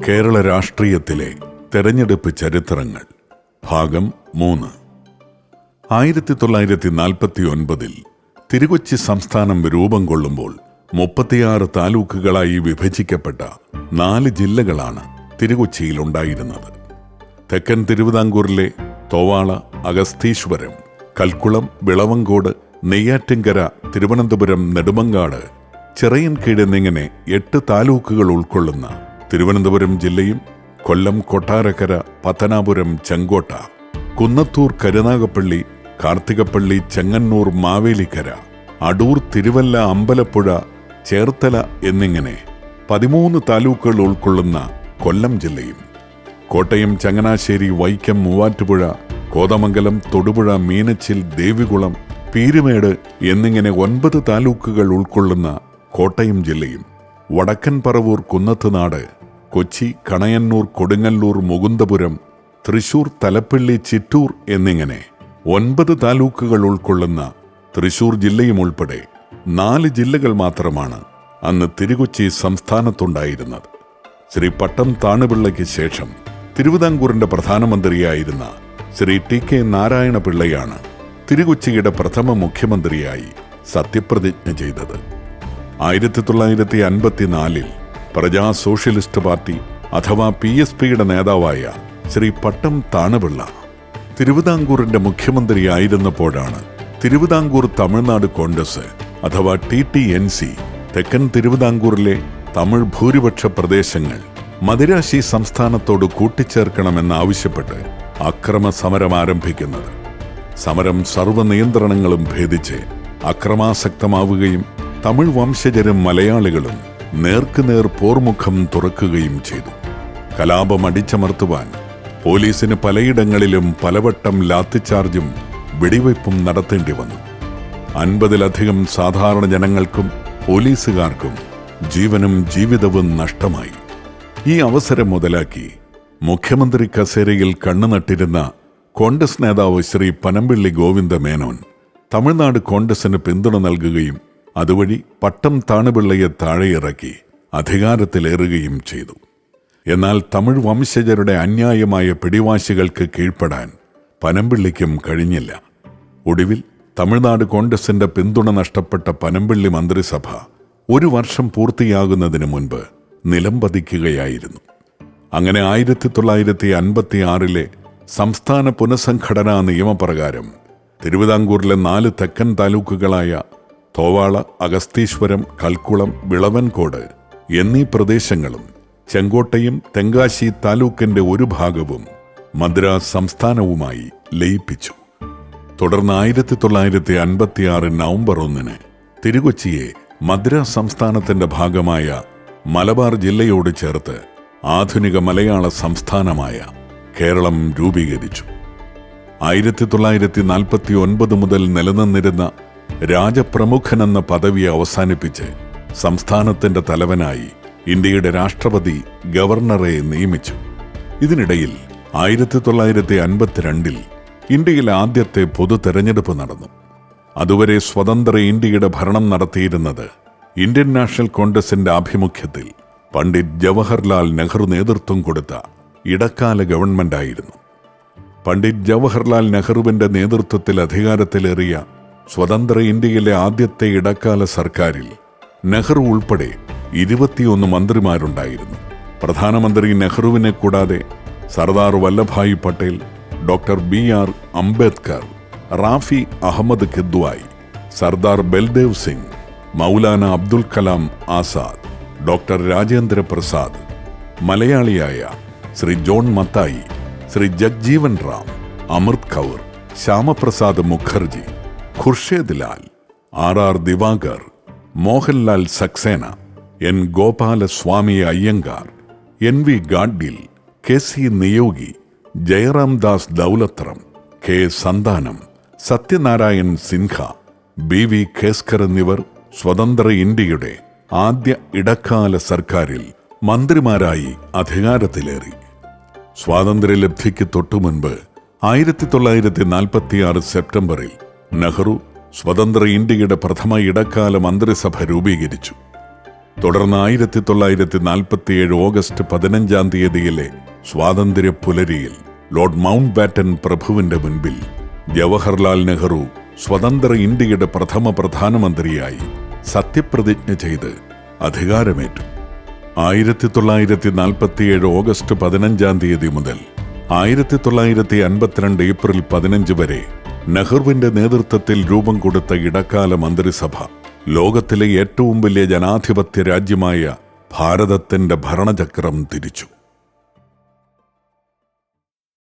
കേരള രാഷ്ട്രീയത്തിലെ തെരഞ്ഞെടുപ്പ് ചരിത്രങ്ങൾ ഭാഗം 3. 1949 തിരുകൊച്ചി സംസ്ഥാനം രൂപം കൊള്ളുമ്പോൾ 36 താലൂക്കുകളായി വിഭജിക്കപ്പെട്ട 4 ജില്ലകളാണ് തിരുകൊച്ചിയിലുണ്ടായിരുന്നത്. തെക്കൻ തിരുവിതാംകൂറിലെ തോവാള, അഗസ്തീശ്വരം, കൽക്കുളം, വിളവങ്കോട്, നെയ്യാറ്റിൻകര, തിരുവനന്തപുരം, നെടുമങ്ങാട്, ചിറയൻകീഴ് എന്നിങ്ങനെ 8 താലൂക്കുകൾ ഉൾക്കൊള്ളുന്ന തിരുവനന്തപുരം ജില്ലയും കൊല്ലം, കൊട്ടാരക്കര, പത്തനാപുരം, ചെങ്കോട്ട, കുന്നത്തൂർ, കരുനാഗപ്പള്ളി, കാർത്തികപ്പള്ളി, ചെങ്ങന്നൂർ, മാവേലിക്കര, അടൂർ, തിരുവല്ല, അമ്പലപ്പുഴ, ചേർത്തല എന്നിങ്ങനെ 13 താലൂക്കുകൾ ഉൾക്കൊള്ളുന്ന കൊല്ലം ജില്ലയും കോട്ടയം, ചങ്ങനാശ്ശേരി, വൈക്കം, മൂവാറ്റുപുഴ, കോതമംഗലം, തൊടുപുഴ, മീനച്ചിൽ, ദേവികുളം, പീരുമേട് എന്നിങ്ങനെ 9 താലൂക്കുകൾ ഉൾക്കൊള്ളുന്ന കോട്ടയം ജില്ലയും വടക്കൻ പറവൂർ, കുന്നത്തുനാട്, കൊച്ചി, കണയന്നൂർ, കൊടുങ്ങല്ലൂർ, മുകുന്ദപുരം, തൃശൂർ, തലപ്പള്ളി, ചിറ്റൂർ എന്നിങ്ങനെ 9 താലൂക്കുകൾ ഉൾക്കൊള്ളുന്ന തൃശൂർ ജില്ലയും ഉൾപ്പെടെ 4 ജില്ലകൾ മാത്രമാണ് അന്ന് തിരുകൊച്ചി സംസ്ഥാനത്തുണ്ടായിരുന്നത്. ശ്രീ പട്ടം താണുപിള്ളയ്ക്ക് ശേഷം തിരുവിതാംകൂറിന്റെ പ്രധാനമന്ത്രിയായിരുന്ന ശ്രീ ടി.കെ. നാരായണപിള്ളയാണ് തിരുകൊച്ചിയുടെ പ്രഥമ മുഖ്യമന്ത്രിയായി സത്യപ്രതിജ്ഞ ചെയ്തത്. 1954 പ്രജാ സോഷ്യലിസ്റ്റ് പാർട്ടി അഥവാ PSPയുടെ നേതാവായ ശ്രീ പട്ടം താണുപിള്ള തിരുവിതാംകൂറിന്റെ മുഖ്യമന്ത്രിയായിരുന്നപ്പോഴാണ് തിരുവിതാംകൂർ തമിഴ്നാട് കോൺഗ്രസ് അഥവാ TTNC തെക്കൻ തിരുവിതാംകൂറിലെ തമിഴ് ഭൂരിപക്ഷ പ്രദേശങ്ങൾ മദിരാശി സംസ്ഥാനത്തോട് കൂട്ടിച്ചേർക്കണമെന്നാവശ്യപ്പെട്ട് അക്രമ സമരം ആരംഭിക്കുന്നത്. സമരം സർവ്വനിയന്ത്രണങ്ങളും ഭേദിച്ച് അക്രമാസക്തമാവുകയും തമിഴ് വംശജരും മലയാളികളും നേർക്കുനേർ പോർമുഖം തുറക്കുകയും ചെയ്തു. കലാപം അടിച്ചമർത്തുവാൻ പോലീസിന് പലയിടങ്ങളിലും പലവട്ടം ലാത്തിച്ചാർജും വെടിവയ്പും നടത്തേണ്ടി വന്നു. 50-ലധികം സാധാരണ ജനങ്ങൾക്കും പോലീസുകാർക്കും ജീവനും ജീവിതവും നഷ്ടമായി. ഈ അവസരം മുതലാക്കി മുഖ്യമന്ത്രി കസേരയിൽ കണ്ണുനട്ടിരുന്ന കോൺഗ്രസ് നേതാവ് ശ്രീ പനമ്പിള്ളി ഗോവിന്ദ മേനോൻ തമിഴ്നാട് കോൺഗ്രസിന് പിന്തുണ നൽകുകയും അതുവഴി പട്ടം താണുപിള്ളയെ താഴെയിറക്കി അധികാരത്തിലേറുകയും ചെയ്തു. എന്നാൽ തമിഴ് വംശജരുടെ അന്യായമായ പിടിവാശികൾക്ക് കീഴ്പ്പെടാൻ പനമ്പിള്ളിക്കും കഴിഞ്ഞില്ല. ഒടുവിൽ തമിഴ്നാട് കോൺഗ്രസിന്റെ പിന്തുണ നഷ്ടപ്പെട്ട പനമ്പിള്ളി മന്ത്രിസഭ 1 വർഷം പൂർത്തിയാകുന്നതിന് മുൻപ് നിലംപതിക്കുകയായിരുന്നു. അങ്ങനെ 1956 സംസ്ഥാന പുനഃസംഘടനാ നിയമപ്രകാരം തിരുവിതാംകൂറിലെ 4 തെക്കൻ താലൂക്കുകളായ തോവാള, അഗസ്തീശ്വരം, കൽക്കുളം, വിളവൻകോട് എന്നീ പ്രദേശങ്ങളും ചെങ്കോട്ടയും തെങ്കാശി താലൂക്കിന്റെ ഒരു ഭാഗവും മദ്രാസ് സംസ്ഥാനവുമായി ലയിപ്പിച്ചു. തുടർന്ന് 1956 നവംബർ 1 തിരുകൊച്ചിയെ മദ്രാസ് സംസ്ഥാനത്തിന്റെ ഭാഗമായ മലബാർ ജില്ലയോട് ചേർത്ത് ആധുനിക മലയാള സംസ്ഥാനമായ കേരളം രൂപീകരിച്ചു. 1949 മുതൽ നിലനിന്നിരുന്ന രാജപ്രമുഖനെന്ന പദവി അവസാനിപ്പിച്ച് സംസ്ഥാനത്തിന്റെ തലവനായി ഇന്ത്യയുടെ രാഷ്ട്രപതി ഗവർണറെ നിയമിച്ചു. ഇതിനിടയിൽ 1952 ഇന്ത്യയിലെ ആദ്യത്തെ പൊതു തെരഞ്ഞെടുപ്പ് നടന്നു. അതുവരെ സ്വതന്ത്ര ഇന്ത്യയുടെ ഭരണം നടത്തിയിരുന്നത് ഇന്ത്യൻ നാഷണൽ കോൺഗ്രസിന്റെ ആഭിമുഖ്യത്തിൽ പണ്ഡിറ്റ് ജവഹർലാൽ നെഹ്റു നേതൃത്വം കൊടുത്ത ഇടക്കാല ഗവൺമെന്റായിരുന്നു. പണ്ഡിറ്റ് ജവഹർലാൽ നെഹ്റുവിന്റെ നേതൃത്വത്തിൽ അധികാരത്തിലേറിയ സ്വതന്ത്ര ഇന്ത്യയിലെ ആദ്യത്തെ ഇടക്കാല സർക്കാരിൽ നെഹ്റു ഉൾപ്പെടെ 21 മന്ത്രിമാരുണ്ടായിരുന്നു. പ്രധാനമന്ത്രി നെഹ്റുവിനെ കൂടാതെ Sardar Vallabhbhai Patel, doctor BR Ambedkar, Rafi Ahmed Kidwai, Sardar Baldev Singh, Maulana Abdul Kalam Azad, doctor Rajendra Prasad, മലയാളിയായ Shri John Mathai, Shri Jagjivan Ram, Amrit Kaur, Shyamaprasad Mukherjee, Khurshed Lal, RR Diwakar, Mohanlal Saksena, N Gopalaswami Ayyangar, NV Gadgil, KC Neogy, Jairam Das Daulatram, K Santhanam, Satyanarayan Sinha, BV ഖേസ്കർ എന്നിവർ സ്വതന്ത്ര ഇന്ത്യയുടെ ആദ്യ ഇടക്കാല സർക്കാരിൽ മന്ത്രിമാരായി അധികാരത്തിലേറി. സ്വാതന്ത്ര്യലബ്ധിക്ക് തൊട്ടുമുൻപ് 1946 സെപ്റ്റംബറിൽ നെഹ്റു സ്വതന്ത്ര ഇന്ത്യയുടെ പ്രഥമ ഇടക്കാല മന്ത്രിസഭ രൂപീകരിച്ചു. തുടർന്ന് 1947 ഓഗസ്റ്റ് 15 സ്വാതന്ത്ര്യ പുലരിയിൽ ലോർഡ് മൗണ്ട് ബാറ്റൻ പ്രഭുവിന്റെ മുൻപിൽ ജവഹർലാൽ നെഹ്റു സ്വതന്ത്ര ഇന്ത്യയുടെ പ്രഥമ പ്രധാനമന്ത്രിയായി സത്യപ്രതിജ്ഞ ചെയ്ത് അധികാരമേറ്റു. 1947 ഓഗസ്റ്റ് 15 മുതൽ 1952 ഏപ്രിൽ 15 വരെ നെഹ്റുവിന്റെ നേതൃത്വത്തിൽ രൂപം കൊടുത്ത ഇടക്കാല മന്ത്രിസഭ ലോകത്തിലെ ഏറ്റവും വലിയ ജനാധിപത്യ രാജ്യമായ ഭാരതത്തിന്റെ ഭരണചക്രം തിരിച്ചു.